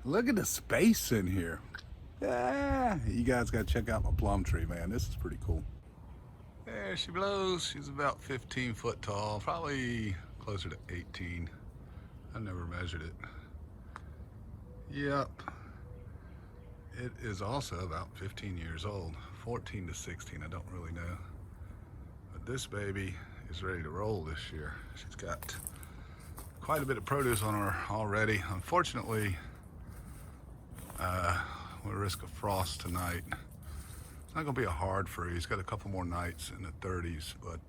Look at the space in here. Yeah, you guys got to check out my plum tree, man. This is pretty cool. There she blows. She's about 15 foot tall, probably closer to 18. I never measured it. Yep. It is also about 15 years old, 14 to 16, I don't really know. But this baby is ready to roll this year. She's got quite a bit of produce on her already. Unfortunately, we're at risk of frost tonight. It's not gonna be a hard freeze. Got a couple more nights in the 30s, but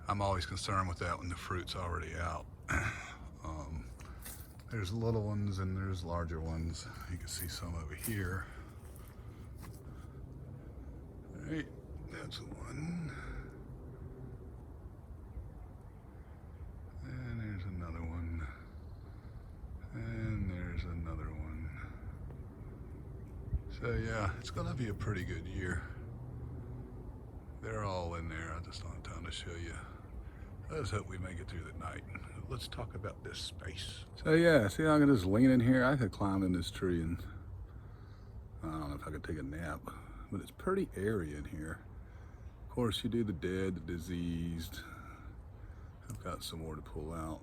I'm always concerned with that when the fruit's already out. There's little ones and there's larger ones. You can see some over here. All right, that's one. And there's another one. And there's another one. So yeah, it's gonna be a pretty good year. They're all in there. I just don't have time to show you. I just hope we make it through the night. Let's talk about this space. So yeah, see how I can just lean in here? I could climb in this tree and I don't know if I could take a nap, but it's pretty airy in here. Of course, you do the dead, the diseased. I've got some more to pull out.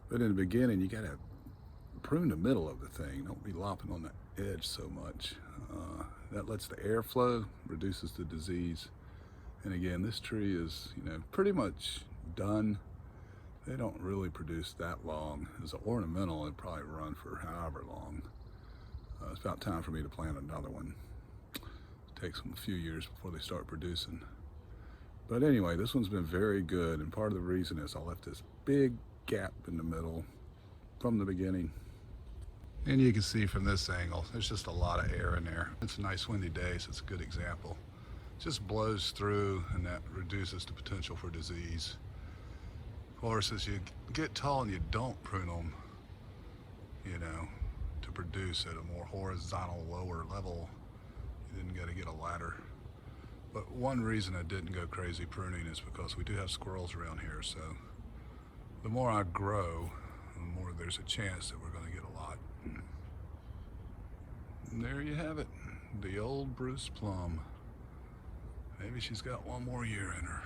But in the beginning, you gotta prune the middle of the thing. Don't be lopping on the edge so much. That lets the air flow, reduces the disease. And again, this tree is, pretty much done. They don't really produce that long. As an ornamental, it'd probably run for however long. It's about time for me to plant another one. It takes them a few years before they start producing. But anyway, this one's been very good, and part of the reason is I left this big gap in the middle from the beginning. And you can see from this angle, there's just a lot of air in there. It's a nice windy day, so it's a good example. It just blows through, and that reduces the potential for disease. Of course, as you get tall and you don't prune them, to produce at a more horizontal, lower level, you then got to get a ladder. But one reason I didn't go crazy pruning is because we do have squirrels around here, so the more I grow, the more there's a chance that we're going to get a lot. And there you have it, the old Bruce Plum. Maybe she's got one more year in her.